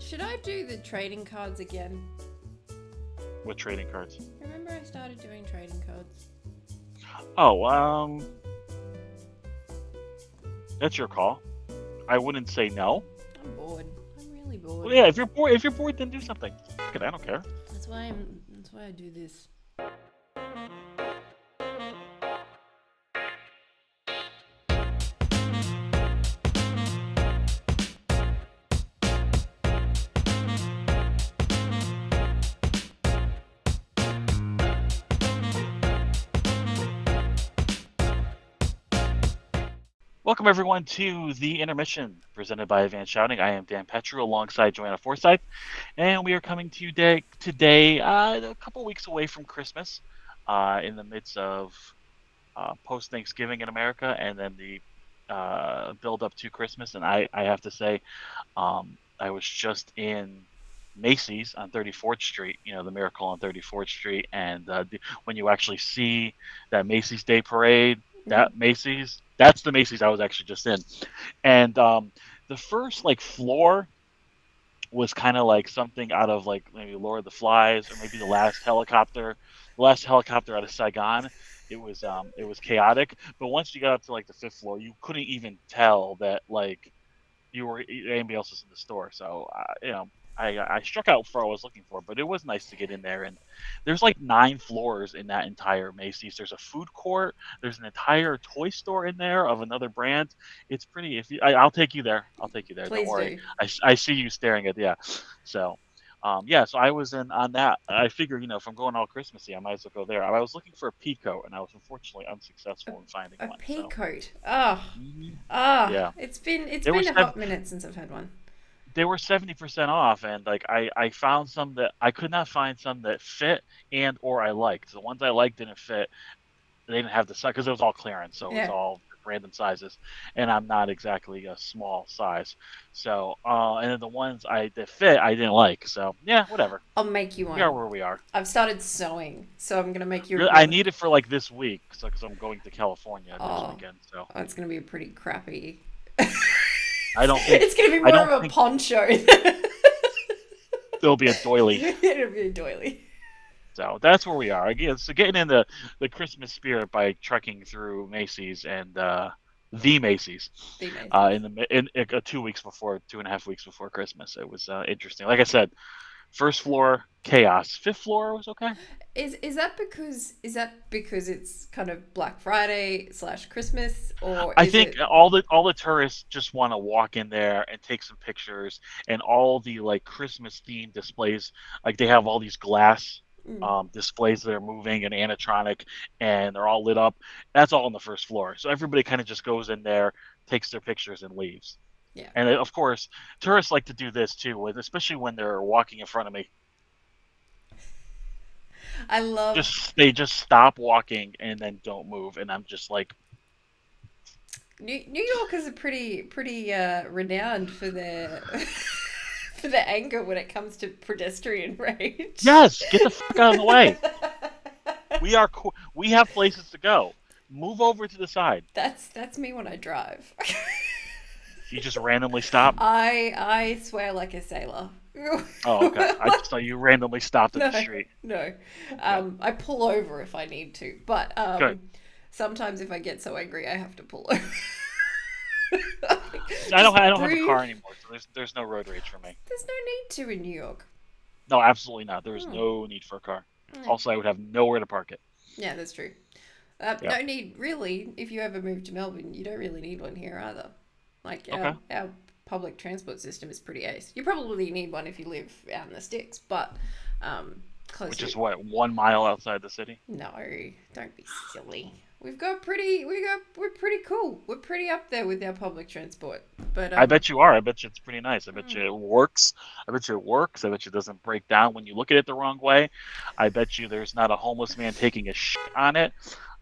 Should I do the trading cards again? What trading cards? Remember I started doing trading cards? Oh, that's your call. I wouldn't say no. I'm bored. I'm really bored. Well, yeah, if you're bored, then do something. Fuck it, I don't care. That's why I do this. Welcome everyone to the Intermission presented by Advanced Shouting. I am Dan Petru alongside Joanna Forsyth, and we are coming to you today a couple weeks away from Christmas, in the midst of post Thanksgiving in America, and then the build up to Christmas. And I have to say, I was just in Macy's on 34th Street, the Miracle on 34th Street, and when you actually see that Macy's Day Parade, that's the Macy's I was actually just in. And the first floor was kind of like something out of maybe Lord of the Flies, or maybe the last helicopter out of Saigon. It was chaotic, but once you got up to the fifth floor, you couldn't even tell that anybody else was in the store. So I struck out for what I was looking for, but it was nice to get in there. And there's 9 floors in that entire Macy's. There's a food court. There's an entire toy store in there of another brand. It's pretty. I'll take you there. Please Don't worry. do. I see you staring at So. So I was in on that. I figured, if I'm going all Christmassy, I might as well go there. I was looking for a peacoat, and I was unfortunately unsuccessful in finding A one. peacoat. Yeah. It's been a hot minute since I've had one. They were 70% off, and I found some that I could not find some that fit and or I liked. The ones I liked didn't fit. They didn't have the size because it was all clearance, so it was all random sizes, and I'm not exactly a small size. So and then the ones that fit I didn't like. So yeah, whatever. I'll make you one. We are where we are. I've started sewing, so I'm gonna make you. I need it for this week, because I'm going to California this weekend. So it's gonna be a pretty crappy. I don't think it's gonna be more of a poncho. There'll be a doily. It'll be a doily. So that's where we are again. So getting in the Christmas spirit by trekking through Macy's and the Macy's, in 2 weeks before, 2.5 weeks before Christmas. It was interesting. Like I said, first floor chaos. Fifth floor was okay. Is that because it's kind of Black Friday / Christmas, or I think all the tourists just want to walk in there and take some pictures, and all the Christmas themed displays, they have all these glass displays that are moving and animatronic, and they're all lit up. That's all on the first floor. So everybody kind of just goes in there, takes their pictures, and leaves. Yeah. And of course, tourists like to do this too, especially when they're walking in front of me. I love. They just stop walking and then don't move, and I'm just like. New Yorkers are pretty renowned for their. For the anger when it comes to pedestrian rage. Yes, get the fuck out of the way. We have places to go. Move over to the side. That's me when I drive. You just randomly stop? I swear like a sailor. Oh, okay. I just thought you randomly stopped at the street. No. I pull over if I need to, but sometimes if I get so angry, I have to pull over. I don't have a car anymore, so there's no road rage for me. There's no need to in New York. No, absolutely not. There's no need for a car. Also, I would have nowhere to park it. Yeah, that's true. No need, really. If you ever move to Melbourne, you don't really need one here either. Our public transport system is pretty ace. You probably need one if you live out in the sticks, but close. Which is what, 1 mile outside the city? No, don't be silly. We're pretty cool. We're pretty up there with our public transport. But I bet you are. I bet you it's pretty nice. I bet you it works. I bet you it doesn't break down when you look at it the wrong way. I bet you there's not a homeless man taking a shit on it.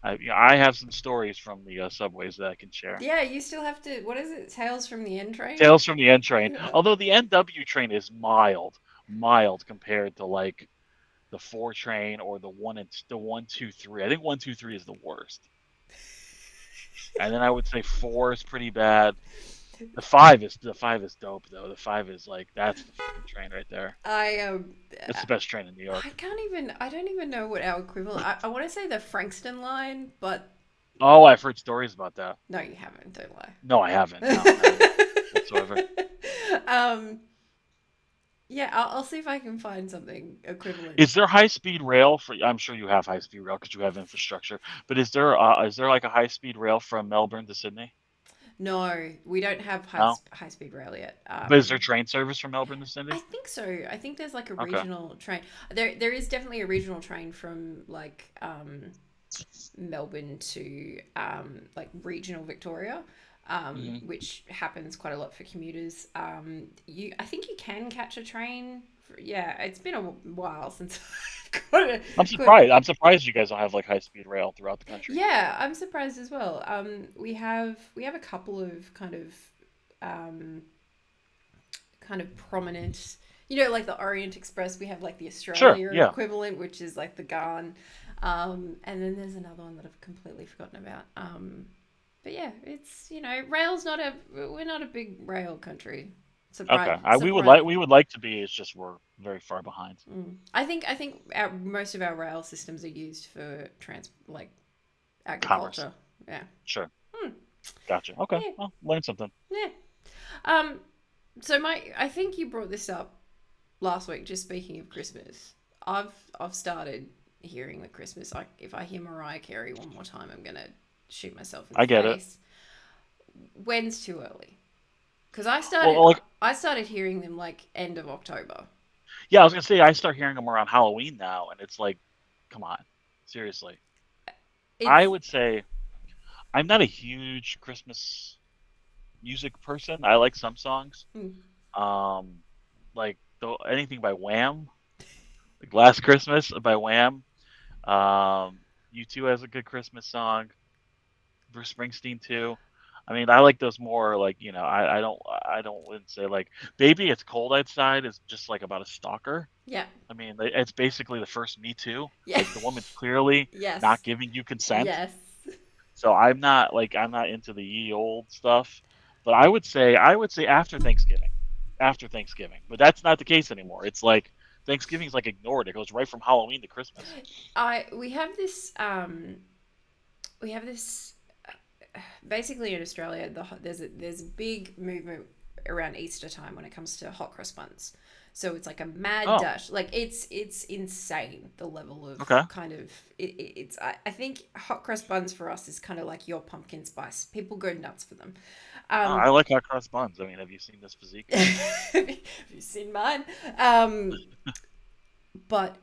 I have some stories from the subways that I can share. Yeah, you still have to. What is it? Tales from the N train. Tales from the N train. Although the NW train is mild compared to the 4 train or the 1, 2, 3. I think 1, 2, 3 is the worst. And then I would say 4 is pretty bad. The 5 is dope though. The 5 is like that's the fucking train right there. I That's the best train in New York. I don't even know what our equivalent. I want to say the Frankston line, but Oh, I've heard stories about that. no, you haven't. Don't lie. No, I haven't. No, none whatsoever. um, yeah, I'll see if I can find something equivalent. Is there high speed rail for? I'm sure you have high speed rail because you have infrastructure. But is there like a high speed rail from Melbourne to Sydney? No, we don't have No. high speed rail yet. But is there train service from Melbourne to I Sydney? think so. I think there's like a Okay. regional train. There is definitely a regional train from like Melbourne to like regional Victoria, Hmm. which happens quite a lot for commuters. I think you can catch a train. Yeah, it's been a while since I've got a I'm good. surprised. I'm surprised you guys don't have like high speed rail throughout the country. Yeah, I'm surprised as well. We have a couple of um, kind of prominent, like the Orient Express. We have like the Sure. Australia Yeah. equivalent, which is like the Garn. And then there's another one that I've completely forgotten about. But yeah, it's, rail's not we're not a big rail country. Okay. Surprise. We would like to be. It's just we're very far behind. I think most of our rail systems are used for like Commerce. agriculture. Yeah. Sure. Hmm. Gotcha. Okay. Yeah. Well, learn something. Yeah. Um, so I think you brought this up last week. Just speaking of Christmas, I've started hearing the Christmas. Like if I hear Mariah Carey one more time, I'm gonna shoot myself in I the get it. face. When's too early? Because Well, like, I started hearing them like end of October. yeah, I was gonna say I start hearing them around Halloween now, and it's like, come on, seriously. I It's would say I'm not a huge Christmas music person. I like some songs. mm, Um, like anything by Wham, like Last Christmas by Wham. U2 has a good Christmas song. Bruce Springsteen too. I mean, I like those more like I don't wouldn't say like Baby It's Cold Outside is just like about a stalker. yeah, I mean, it's basically the first Me Too. yeah, Like the woman's clearly not yes, giving you consent. yes. So I'm not into the ye old stuff. But I would say after Thanksgiving. But that's not the case anymore. It's like Thanksgiving's like ignored. It goes right from Halloween to Christmas. I we have this basically in Australia. There's a big movement around Easter time when it comes to hot cross buns. So it's like a mad Oh, dash. Like it's insane the level of okay. kind of it's. I think hot cross buns for us is kind of like your pumpkin spice. People go nuts for them. I Um, like hot cross buns. I mean, have you seen this physique? have you seen mine? Um, but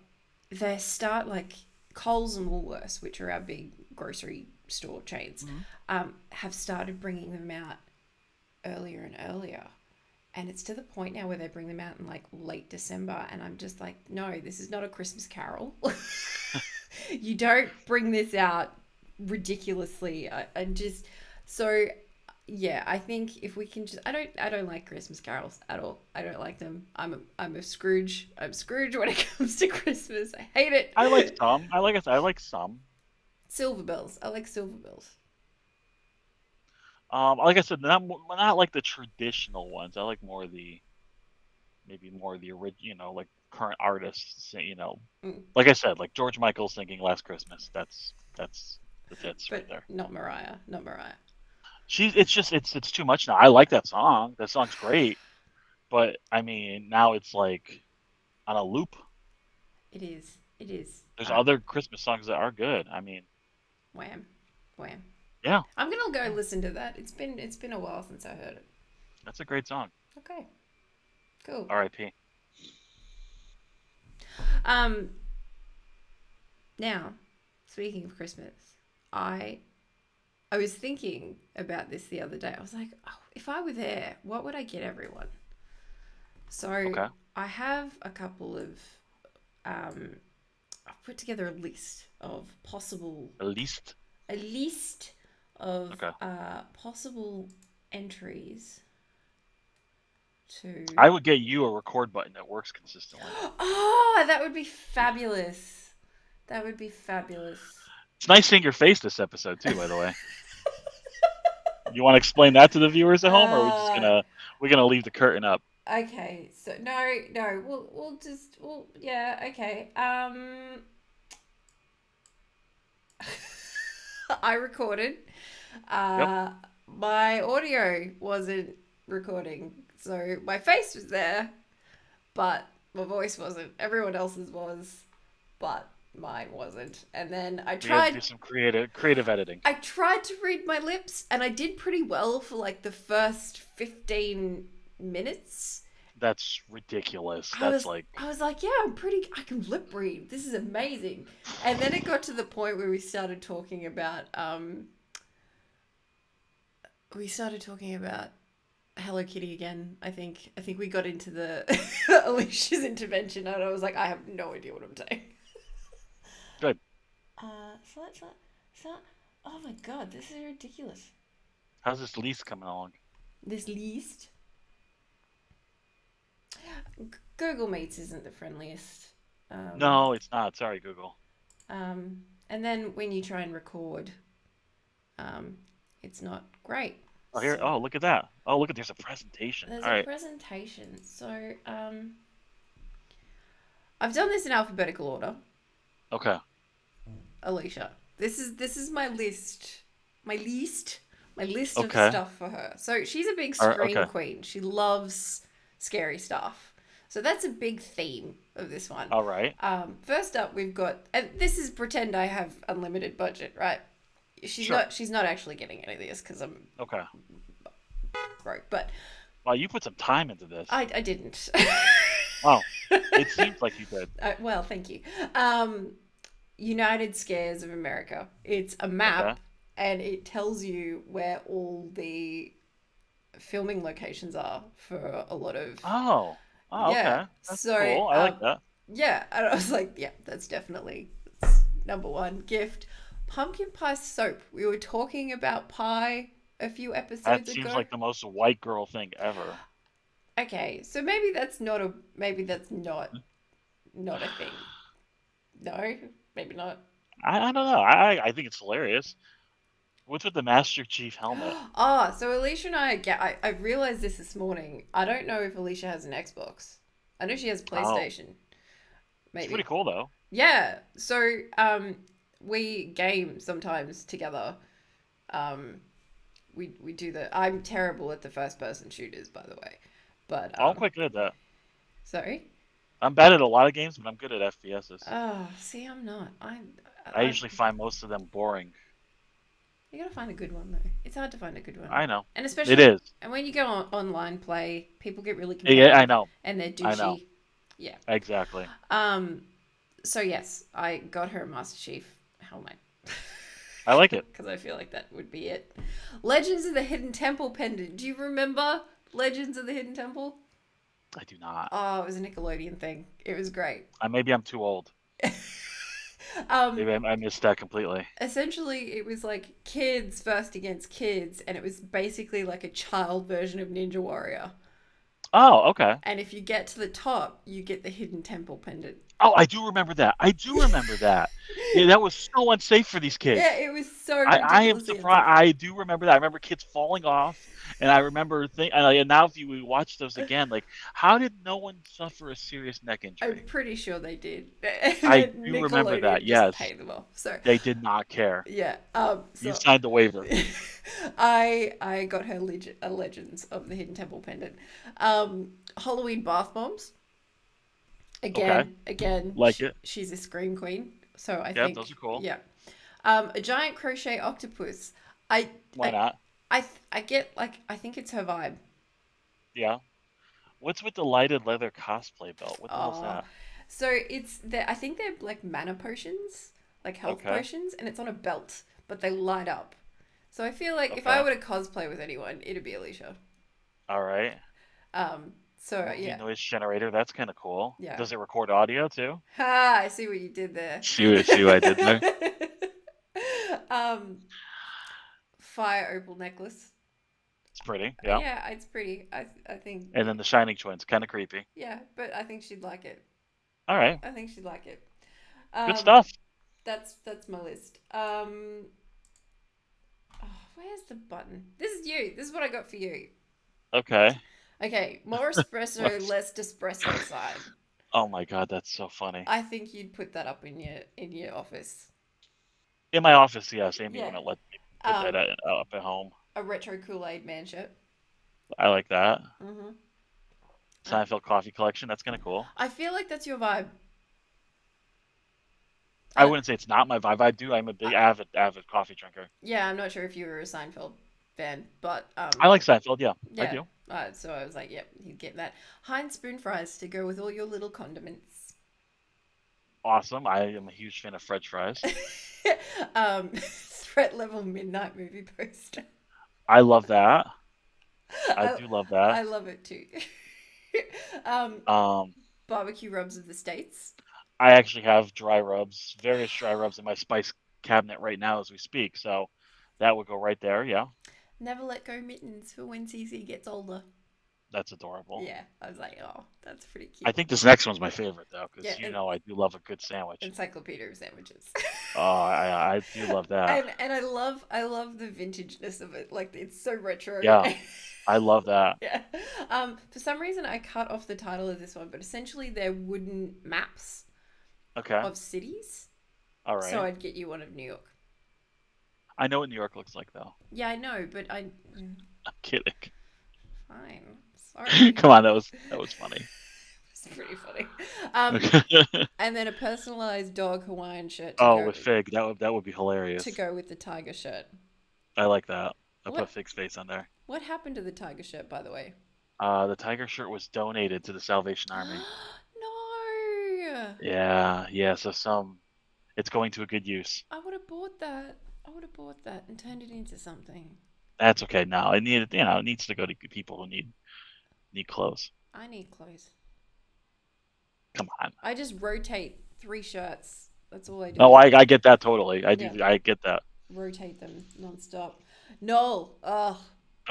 they start like Coles and Woolworths, which are our big grocery store chains, Mhm. have started bringing them out earlier and earlier. And it's to the point now where they bring them out in like late December. And I'm just like, no, this is not a Christmas carol. You don't bring this out ridiculously. I just, so yeah, I think if we can just, I don't like Christmas carols at all. I don't like them. I'm a Scrooge. I'm Scrooge when it comes to Christmas. I hate I like it. some. I like some. Silver bells. I like silver bells. Like I said, not like the traditional ones. I like more the maybe more the original, like current artists. Mm. Like I said, like George Michael singing "Last Christmas." That's the tits right But there. not Mariah. Not Mariah. It's too much now. I like that song. That song's great, but I mean now it's like on a loop. It is. It is. There's other Christmas songs that are good. I mean, Wham. Wham. yeah, I'm gonna go listen to that. It's been a while since I heard it. that's a great song. Okay. Cool. R.I.P. Um. Now, speaking of Christmas, I I was thinking about this the other day. I was like, oh, if I were there, what would I get everyone? So Okay. I have a couple of um. I've put together a list of possible At least. a list of Okay. possible entries to. I would get you a record button that works consistently. Oh, that would be fabulous. That would be fabulous. It's nice seeing your face this episode too, by the way. You want to explain that to the viewers at home, or are we just uh, gonna leave the curtain up? okay, so no, we'll yeah, okay. I recorded. Yep. My audio wasn't recording, so my face was there, but my voice wasn't. Everyone else's was, but mine wasn't. And then We had to do some creative editing. I tried to read my lips, and I did pretty well for like the first 15 minutes. That's ridiculous. I That's was like, I was like, yeah, I can lip read. This is amazing. And then it got to the point where we started talking about Hello Kitty again. I think we got into the Alicia's intervention, and I was like, I have no idea what I'm saying. good. So, oh my god, this is ridiculous. How's this lease coming along? This list, Google Meets isn't the friendliest. Um, No, it's not. Sorry, Google. and then when you try and record, um, it's not great. Oh, here. So Oh, look at that. Oh, look at there's a presentation. there's All a right. presentation. So I've done this in alphabetical order. Okay. Alicia, this is my list. My list of Okay. stuff for her. So she's a big All right. scream Okay. queen. She loves scary stuff. So that's a big theme of this one. All right. First up, we've got, and this is pretend I have unlimited budget, right? Sure. She's not actually getting any of this because I'm Okay. broke, but Wow, you put some time into this. I didn't. Oh, it seems like you did. Well, thank you. United Scares of America. It's a Okay. map, and it tells you where all the filming locations are for a lot of, Oh. Oh, yeah. okay. That's So cool. I like that. yeah, and I was like, yeah, that's number one gift. Pumpkin pie soap. We were talking about pie a few That episodes seems ago. like the most white girl thing ever. Okay, so maybe that's not a thing. No, maybe not. I don't know. I think it's hilarious. What's with the Master Chief helmet? Ah, so Alicia and I realized this morning. I don't know if Alicia has an Xbox. I know she has Oh, PlayStation, it's pretty maybe. cool though. Yeah. So we game sometimes together. Um, we do the. I'm terrible at the first person shooters, by the way. But I'm quite good at that. sorry. I'm bad at a lot of games, but I'm good at FPSs. Oh, see, I'm not. I I usually find most of them boring. You gotta find a good one though. It's hard to find a good one, I know. and It especially is. when you go on online play, people get really Yeah, I competitive know. and they're I know. douchey. Yeah. Exactly. Um. So yes, I got her a Master Chief helmet I like it. because I feel like that would be it. Legends of the Hidden Temple pendant. Do you remember Legends of the Hidden Temple? I do not. Oh, it was a Nickelodeon thing. It was great. Maybe I'm too old. um. Maybe I missed that completely. Essentially, it was like kids first against kids, and it was basically like a child version of Ninja Warrior. Oh, okay. And if you get to the top, you get the hidden temple pendant. Oh, I do remember that. I do remember that. Yeah, that was so unsafe for these kids. Yeah, it was so I am ridiculously surprised. unsafe. I do remember that. I remember kids falling off, and I remember and now if you watch those again, like how did no one suffer a serious neck I'm injury? pretty sure they did. I do remember that. Nickelodeon just Yes, paid them off. So they did not care. yeah. You So signed the waiver. I got her Legends of the Hidden Temple pendant. Halloween bath bombs. Okay, Again, like it. she's a scream queen. So I Yeah, think those are cool. yeah. A giant crochet octopus. I Why I not? I get like I think it's her vibe. Yeah. What's with the lighted leather cosplay belt? What the hell's Oh, that? so I think they're like mana potions, like health Okay. potions, and it's on a belt, but they light up. So I feel like if I Okay. were to cosplay with anyone, it'd be Alicia. All right. So Movie yeah, noise generator. That's kind of cool. yeah. Does it record audio too? Ha! I see what you did there. See what I did there? um, fire opal necklace. It's pretty. Yeah. Yeah, it's pretty. I think And then the Shining Twins. Kind of creepy. yeah, but I think she'd like it. All right. I think she'd like it. Good Um, stuff. that's my list. Oh where's the button? This is you. This is what I got for you. Okay. Okay, more espresso, less espresso sign. Oh my God, that's so funny. I think you'd put that up in your office. In my office, yes. Amy Yeah. wouldn't let me put that Um, up at home. a retro Kool-Aid man shirt. I like that. Mm-hmm. Seinfeld coffee collection. That's kind of cool. I feel like that's your vibe. I wouldn't say it's not my vibe. I do. I'm a big avid coffee drinker. Yeah, I'm not sure if you were a Seinfeld fan, but I like Seinfeld. Yeah, I yeah. do. So I was like, yep, you'd get that. Heinz spoon fries to go with all your little condiments. Awesome. I am a huge fan of French fries. Threat level midnight movie poster. I love that. I do love that. I love it too. um, Um, Barbecue rubs of the States. I actually have various dry rubs in my spice cabinet right now as we speak. So that would go right there. Yeah, Never let go mittens for when CC gets older. that's adorable. Yeah, I was like, oh, that's pretty cute. I think this next one's my favorite though, because Yeah, I do love a good sandwich. Encyclopedia of sandwiches. Oh, I do love that. And I love the vintageness of it. Like it's so retro. Yeah, I love that. Yeah. For some reason I cut off the title of this one, but essentially they're wooden maps Okay. of cities. All right. So I'd get you one of New York. I know what New York looks like though. Yeah, I know, but I'm kidding. fine. Sorry. Come on, that was funny. It's pretty funny. Okay. And then a personalized dog Hawaiian shirt With Fig, that would be hilarious. to go with the tiger shirt. I like that. I What? put Fig's face on there. What happened to the tiger shirt, by the way? The tiger shirt was donated to the Salvation Army. No. Yeah. So it's going to a good use. I would have bought that. I would have bought that and turned it into something. That's okay. Now it needs to go to people who need clothes. I need clothes. Come on. I just rotate 3 shirts. That's all I do. Oh, I get that totally. I do. Yeah. I get that. Rotate them nonstop. No. Ugh.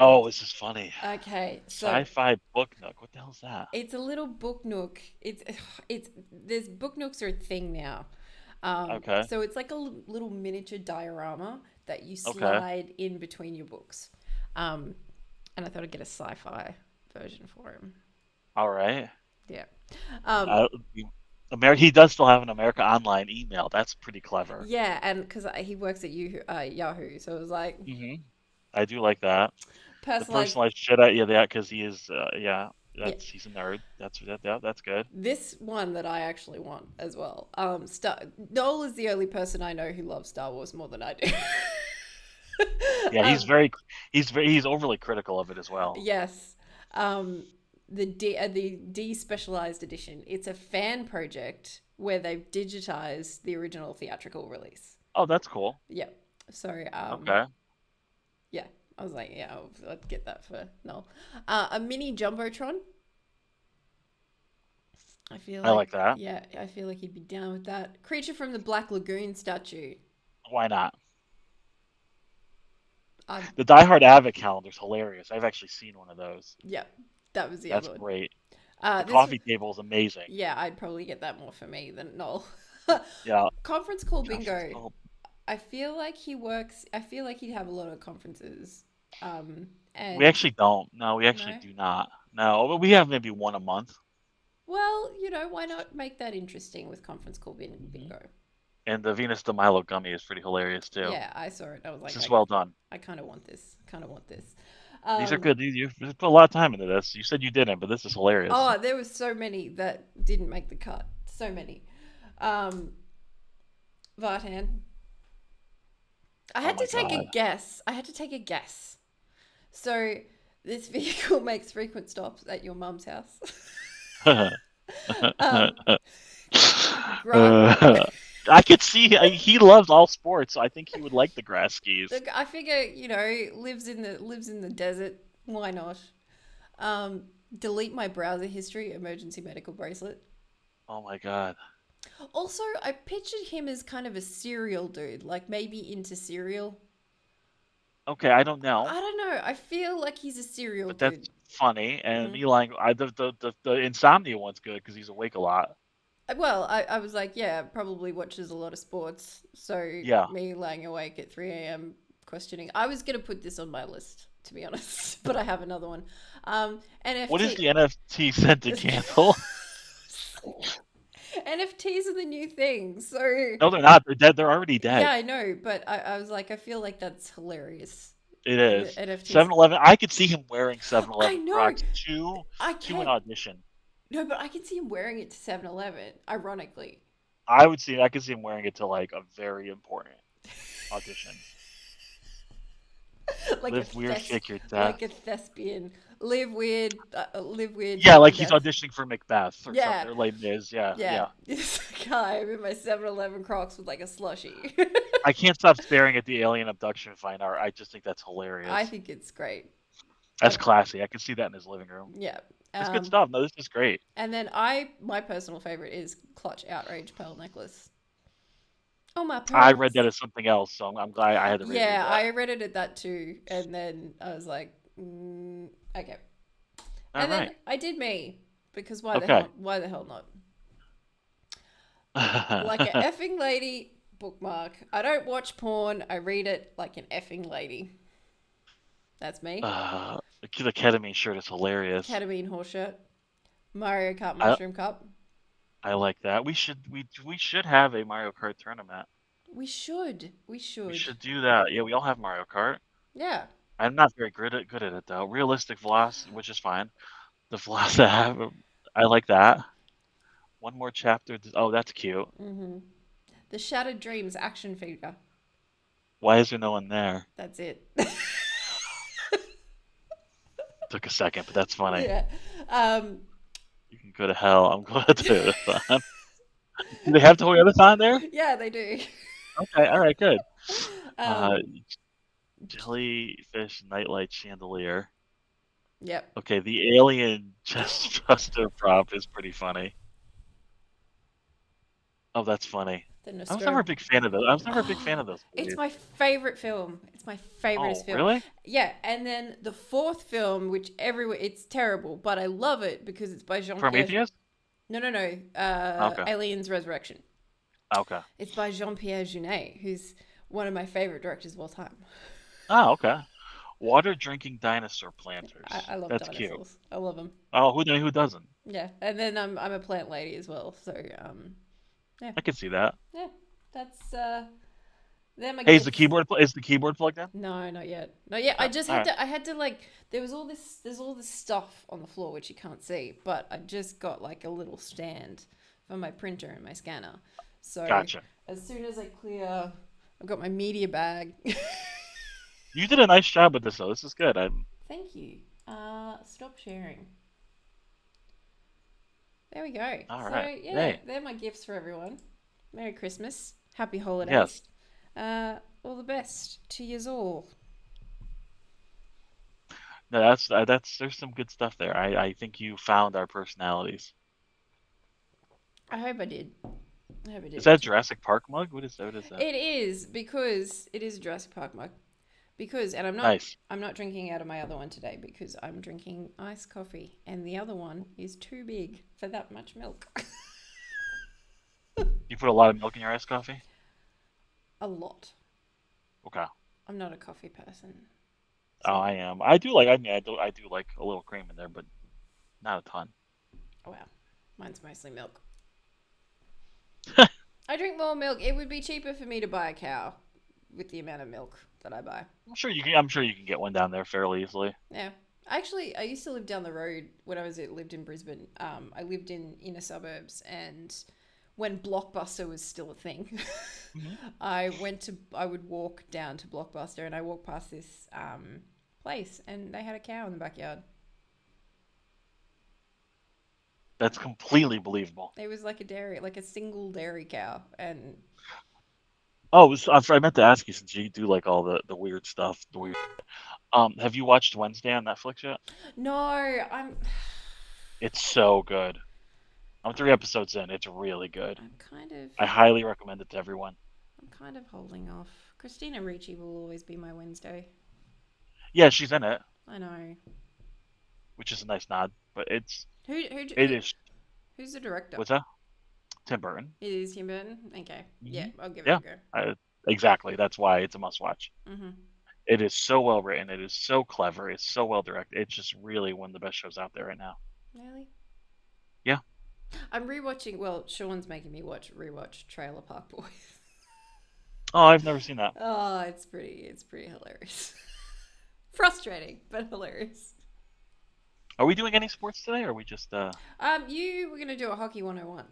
Oh, this is funny. Okay. So Sci-fi book nook. What the hell's that? it's a little book nook. It's there's book nooks are a thing now. Okay. So it's like a little miniature diorama that you Okay. slide in between your books. And I thought I'd get a sci-fi version for him. All right. Yeah. He does still have an America Online email. That's pretty clever. Yeah, and because he works at Yahoo, so it was like I do like that. The personalized. personalized shit out, yeah, because he is, he's a nerd. That's good. This one that I actually want as well. Noel is the only person I know who loves Star Wars more than I do. Yeah, he's overly critical of it as well. Yes. The despecialized edition. It's a fan project where they've digitized the original theatrical release. Oh, that's cool. Yeah. So Okay. yeah, I was like, yeah, I'd get that for Noel. A mini jumbotron. I like that. Yeah, I feel like he'd be down with that. Creature from the Black Lagoon statue. Why not? Um, The Die Hard Advent calendar's hilarious. I've actually seen one of those. yeah, that was the That's other one. great. The The coffee table is amazing. Yeah, I'd probably get that more for me than Noel. Yeah. Conference call Josh, bingo. I feel like he works. I feel like he'd have a lot of conferences. And We actually don't. No, we actually No? do not. No, but we have maybe one a month. well, why not make that interesting with conference call bingo? And the Venus de Milo gummy is pretty hilarious too. Yeah, I saw it. I was like, This is well done. I kind of want this. These are good. You put a lot of time into this. You said you didn't, but this is hilarious. Oh, there was so many that didn't make the cut. So many. Vartan. I had my to take a God. guess. So this vehicle makes frequent stops at your mum's house. Grant, I could see he loves all sports, so I think he would like the grass skis. look, I figure lives in the desert. Why not? Delete my browser history. Emergency medical bracelet. Oh my God. Also, I pictured him as kind of a cereal dude, like maybe into cereal. Okay, I don't know, I don't know. I feel like he's a cereal but dude. that's funny. And Mhm. Eli, the insomnia one's good because he's awake a lot. Well, I was like, yeah, probably watches a lot of sports. So Yeah. me laying awake at 3 a.m. questioning. I was going to put this on my list, to be honest, but I have another one. NFT. What is the NFT scented candle? NFTs are the new thing, so... No, they're not. They're dead. They're already dead. Yeah, I know, but I was like, I feel like that's hilarious. It is. NFTs. 7-Eleven. I could see him wearing 7-Eleven I know. Crocs to an audition. No, but I can see him wearing it to 7-Eleven, ironically. I could see him wearing it to like a very important audition. Like live weird, fake your death. Like a thespian. Live weird. Yeah, like he's auditioning for Macbeth or something. Or like Miz. Yeah. It's like, hi, I'm in my 7-Eleven Crocs with like a slushie. I can't stop staring at the alien abduction fine art. I just think that's hilarious. I think it's great. That's classy. I can see that in his living room. Yeah. It's good stuff. No, this is great. And then my personal favorite is Clutch Outrage Pearl Necklace. Oh, my pearls. I read that as something else, so I'm glad I had to read it. Yeah, I read it at that too. And then I was like, okay. Then I did me, because why the hell not? Like an effing lady bookmark. I don't watch porn. I read it like an effing lady. That's me. The ketamine shirt is hilarious. Ketamine horse shirt. Mario Kart mushroom cup. I like that. We should have a Mario Kart tournament. We should do that. Yeah, we all have Mario Kart. Yeah. I'm not very good at it though. Realistic velocity, which is fine. The velocity I have, I like that. One more chapter. Oh, that's cute. Mm-hmm. The Shattered Dreams action figure. Why is there no one there? That's it. Took a second, but that's funny. Yeah. You can go to hell. I'm glad to do it. Do they have Toyotathon there? Yeah, they do. Okay, all right, good. Jellyfish nightlight chandelier. Yep. Okay, the alien chest buster prop is pretty funny. Oh, that's funny. I was never a big fan of those. It's my favorite film. It's my favorite film. Really? Yeah, and then the fourth film, which it's terrible, but I love it because it's by Jean-Pierre. Prometheus? No. Okay. Aliens Resurrection. Okay. It's by Jean-Pierre Jeunet, who's one of my favorite directors of all time. Oh, okay. Water drinking dinosaur planters. I love That's dinosaurs. Cute. I love them. Oh, who doesn't? Yeah, and then I'm a plant lady as well, so yeah. I can see that. Yeah, that's them. Hey, is the keyboard plugged in? No, not yet. Not yet. I just had to. I had to like. There's all this stuff on the floor which you can't see, but I just got like a little stand for my printer and my scanner. So gotcha. As soon as I clear, I've got my media bag. You did a nice job with this though. This is good. Thank you. Stop sharing. There we go. All right. Yeah, they're my gifts for everyone. Merry Christmas. Happy holidays. Yes. All the best to yous all. No, there's some good stuff there. I think you found our personalities. I hope I did. Is that a Jurassic Park mug? What is that? It is, because it is a Jurassic Park mug. And I'm not drinking out of my other one today because I'm drinking iced coffee, and the other one is too big for that much milk. You put a lot of milk in your iced coffee? A lot. Okay. I'm not a coffee person. So. Oh, I am. I do like a little cream in there, but not a ton. Oh wow. Mine's mostly milk. I drink more milk. It would be cheaper for me to buy a cow with the amount of milk that I buy. I'm sure you can get one down there fairly easily. Yeah. Actually, I used to live down the road when I lived in Brisbane. I lived in inner suburbs, and when Blockbuster was still a thing, mm-hmm. I would walk down to Blockbuster, and I walked past this place, and they had a cow in the backyard. That's completely believable. It was like a single dairy cow, and. Oh, I meant to ask you, since you do like all the weird stuff. Have you watched Wednesday on Netflix yet? No, It's so good. I'm 3 episodes in. It's really good. I highly recommend it to everyone. I'm kind of holding off. Christina Ricci will always be my Wednesday. Yeah, she's in it. I know. Which is a nice nod, but it is. Who's the director? What's that? Tim Burton. It is Tim Burton? Okay. Mm-hmm. Yeah, I'll give it a go. Exactly. That's why it's a must-watch. Mm-hmm. It is so well written. It is so clever. It's so well directed. It's just really one of the best shows out there right now. Really? Yeah. I'm rewatching. Well, Sean's making me rewatch Trailer Park Boys. Oh, I've never seen that. Oh, it's pretty hilarious. Frustrating, but hilarious. Are we doing any sports today, or are we just? You were gonna do a hockey 101.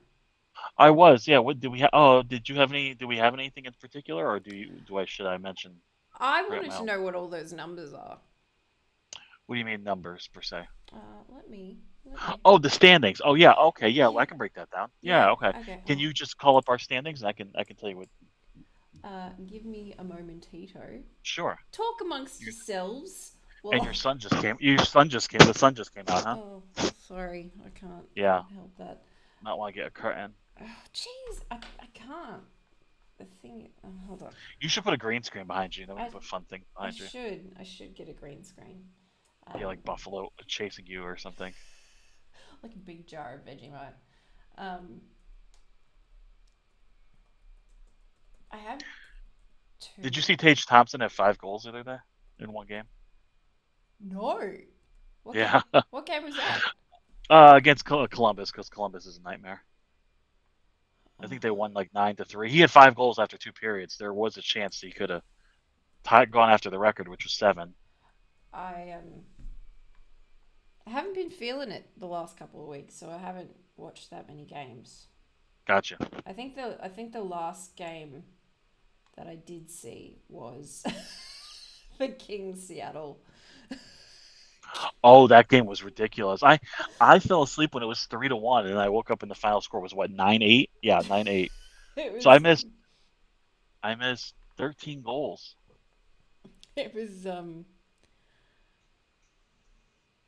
I was. Yeah. What did we have? Oh, did you have any? Do we have anything in particular, or do you? Do I? Should I mention? I Forget wanted my to own. know what all those numbers are. What do you mean numbers per se? Let me. Oh, the standings. Oh, yeah. Okay. Yeah. Well, Yeah, I can break that down. yeah. Yeah. Okay. Okay. Can you just call up our standings, and I can tell you what. Give me a momentito. Sure. Talk amongst Your, yourselves. and Well, your son just came. Your son just came. The sun just came out, huh? oh, sorry, I can't Yeah. help that. Not want to get a curtain. Oh, jeez, I can't. The thing. Hold on. You should put a green screen behind you. Then we I can put fun things I behind you. should get a green screen. Yeah, Um, like Buffalo chasing you or something. like a big jar of Vegemite. Um, I have Did you two. see Tage Thompson have 5 goals the other day in one game? No. What game? Yeah. What game was that? Against Columbus, because Columbus is a nightmare. I think they Oh, won like 9-3. He had 5 goals after 2 periods. There was a chance he could have gone after the record, which was 7. I I haven't been feeling it the last couple of weeks, so I haven't watched that many games. Gotcha. I think the last game that I did see was the Kings Seattle. Oh, that game was ridiculous. I fell asleep when it was 3-1, and I woke up and the final score was what, 9-8? Yeah, 9-8. It So was I missed 13 goals. it was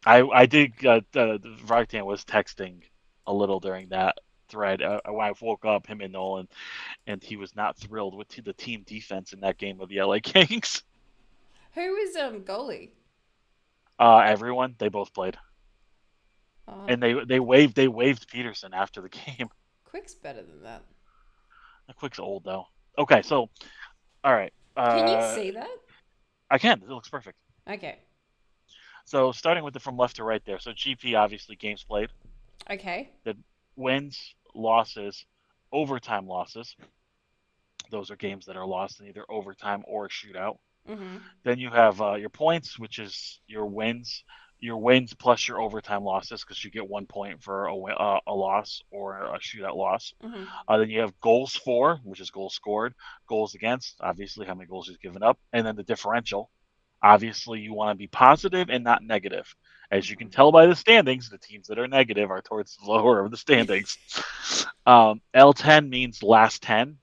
I did. Vartan was texting a little during that thread. When I woke up, him and Nolan, and he was not thrilled with the team defense in that game of the LA Kings. who is goalie? Everyone, they both played, Uh, and they waved Peterson after the game. Quick's better than that. Quick's old though. Okay, so all right, Can you see that? I can. It looks perfect. Okay. So starting with the from left to right there. So GP obviously games played, Okay. the wins, losses, overtime losses. Those are games that are lost in either overtime or a shootout. Mhm. Then you have your points, which is your wins plus your overtime losses, because you get 1 point for a loss or a shootout loss. Mhm. Then you have goals for, which is goals scored, goals against, obviously how many goals you've given up, and then the differential. Obviously, you want to be positive and not negative. As you can Mhm. tell by the standings, the teams that are negative are towards the lower of the standings. L10 means last 10.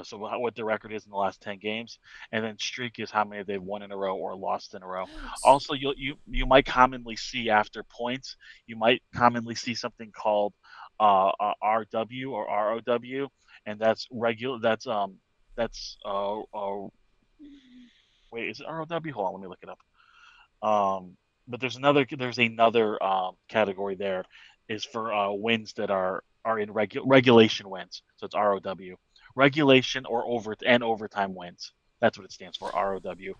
So what the record is in the last 10 games, and then streak is how many they've won in a row or lost in a row. Also, you might commonly see after points, you might commonly see something called RW or ROW, and that's regular. That's wait, is it ROW? Hold on, let me look it up. But there's another category there is for wins that are in regulation wins. So it's ROW, regulation or overtime wins. That's what it stands for, ROW.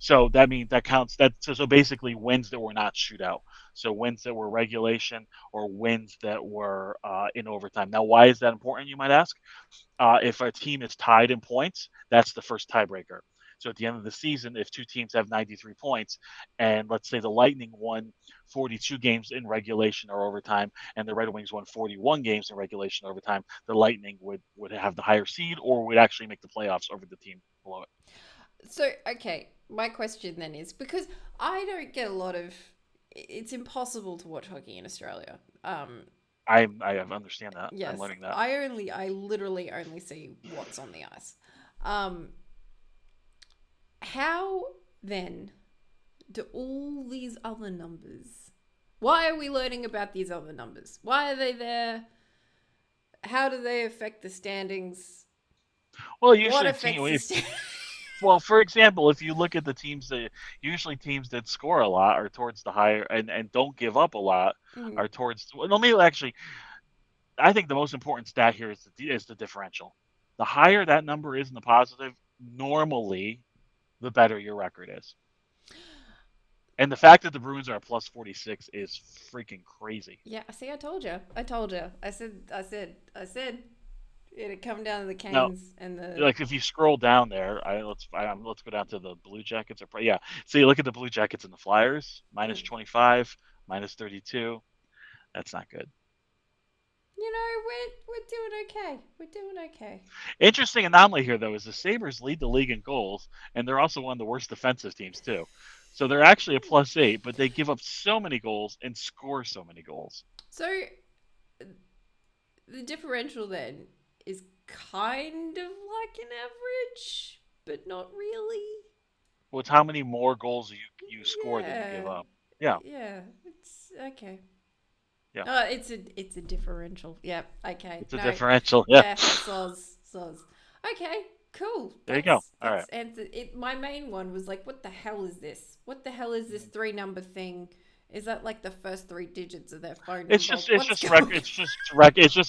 So that means that counts. So basically wins that were not shootout. So wins that were regulation or wins that were in overtime. Now, why is that important? You might ask. If a team is tied in points, that's the first tiebreaker. So at the end of the season, if two teams have 93 points, and let's say the Lightning won 42 games in regulation or overtime, and the Red Wings won 41 games in regulation or overtime, the Lightning would have the higher seed or would actually make the playoffs over the team below it. So, okay, my question then is because I don't get a lot of. It's impossible to watch hockey in Australia. I understand that. I'm Yes, learning that. I literally only see what's on the ice. Um, how then do all these other numbers? Why are we learning about these other numbers? Why are they there? How do they affect the standings? Well, What usually affects the standings? well, for example, if you look at the teams that usually teams that score a lot are towards the higher and don't give up a lot Mm, are towards. Well, no, maybe actually, I think the most important stat here is the differential. The higher that number is in the positive, normally the better your record is. And the fact that the Bruins are a plus 46 is freaking crazy. Yeah, see, I told you. I said. It'd come down to the Now, Canes and the. like if you scroll down there, let's go down to the Blue Jackets. Yeah, so you look at the Blue Jackets and the Flyers, minus 25, minus 32. That's not good. You know, we're doing okay. We're doing okay. Interesting anomaly here, though, is the Sabres lead the league in goals, and they're also one of the worst defensive teams too. So they're actually a plus 8, but they give up so many goals and score so many goals. So the differential then is kind of like an average, but not really. Well, it's how many more goals you score than you give up. Yeah. Yeah, it's okay. Yeah. It's a differential. Yeah, okay. It's a differential. Yeah. Soz. Okay, cool. There you go. All right. Answered. My main one was like, what the hell is this? What the hell is this 3-number thing? Is that like the first 3 digits of their phone number? It's just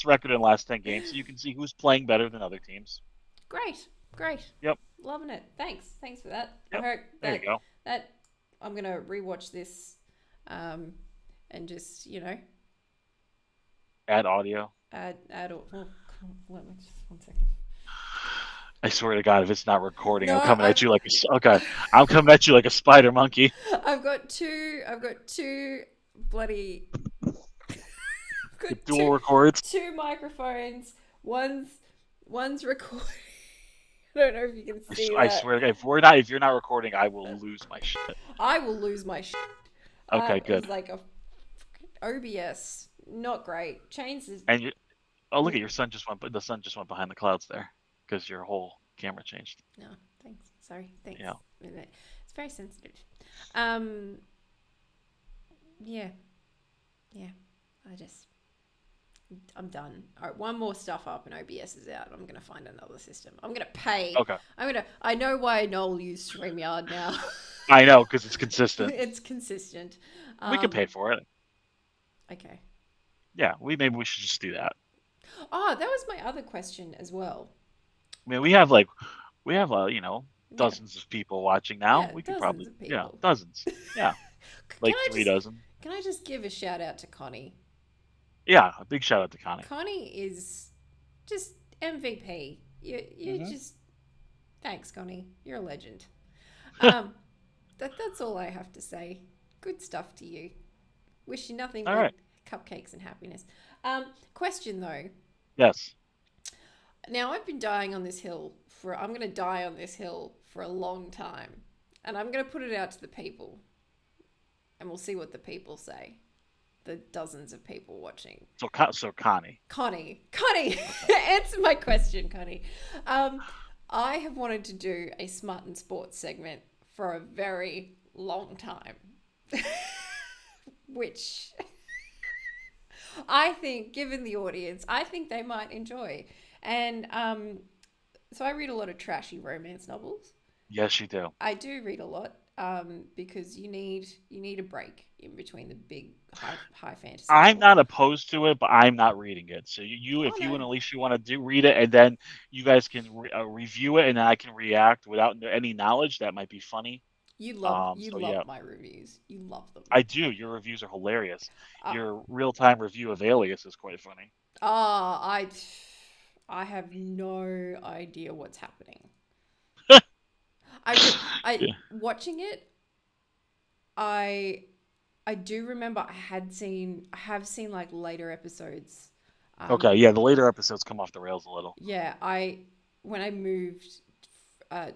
record in the last 10 games, so you can see who's playing better than other teams. Great. Yep. Loving it. Thanks for that. Yep. I hope there you go. That I'm gonna rewatch this, and just add audio. Add. Oh, let me just 1 second. I swear to God, if it's not recording, I'm coming at you like I'm coming at you like a spider monkey. I've got two bloody. Dual records. 2 microphones. One's recording. I don't know if you can see that. I swear, if you're not recording, I will lose my shit. I will lose my shit. Okay, good. It's like a OBS, not great. Changes. And look at your sun just went. The sun just went behind the clouds there because your whole camera changed. No, thanks. Sorry, thanks. Yeah. It's very sensitive. Yeah. I'm done. All right, one more stuff up and OBS is out. I'm gonna find another system. I'm gonna pay. Okay. I know why Noel used Streamyard now. I know, because it's consistent. It's consistent. We can pay for it. Okay. Yeah, maybe we should just do that. Oh, that was my other question as well. I mean, we have dozens of people watching now. Yeah, we could probably dozens. Yeah, like 3 dozen. Can I just give a shout out to Connie? Yeah, a big shout out to Connie. Connie is just MVP. You just thanks, Connie. You're a legend. That's all I have to say. Good stuff to you. Wish you nothing but cupcakes and happiness. Question though. Yes. Now I've been dying on this hill I'm going to die on this hill for a long time, and I'm going to put it out to the people, and we'll see what the people say. The dozens of people watching. So Connie, answer my question, Connie. I have wanted to do a smart and sports segment for a very long time, which I think, given the audience, I think they might enjoy. And so I read a lot of trashy romance novels. Yes, you do. I do read a lot. Because you need a break in between the big high fantasy. I'm not opposed to it, but I'm not reading it. So you and Alicia want to read it, and then you guys can review it, and then I can react without any knowledge. That might be funny. You love my reviews. You love them. I do. Your reviews are hilarious. Your real-time review of Alias is quite funny. I have no idea what's happening. Watching it, I do remember I have seen like later episodes. Okay, yeah, the later episodes come off the rails a little. Yeah, when I moved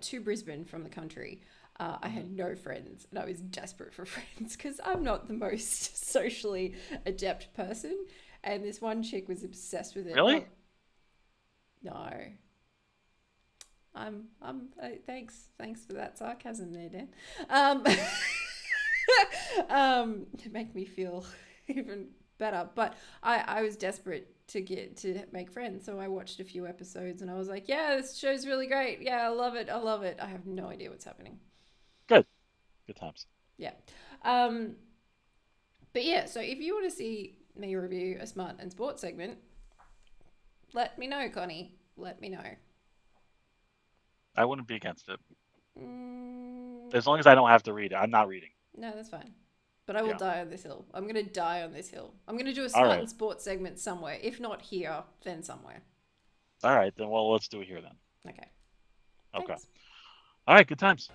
to Brisbane from the country, I had no friends, and I was desperate for friends because I'm not the most socially adept person, and this one chick was obsessed with it. Really? No. Thanks for that sarcasm there, Dan. To make me feel even better. But I was desperate to make friends, so I watched a few episodes and I was like, yeah, this show's really great. Yeah, I love it. I have no idea what's happening. Good times. Yeah. But yeah, so if you want to see me review a smart and sports segment, let me know, Connie. Let me know. I wouldn't be against it. As long as I don't have to read it, I'm not reading. No, that's fine. But I will die on this hill. I'm going to die on this hill. I'm going to do a All smart right. and sports segment somewhere. If not here, then somewhere. All right, then. Well, let's do it here then. Okay. Okay. Thanks. All right. Good times.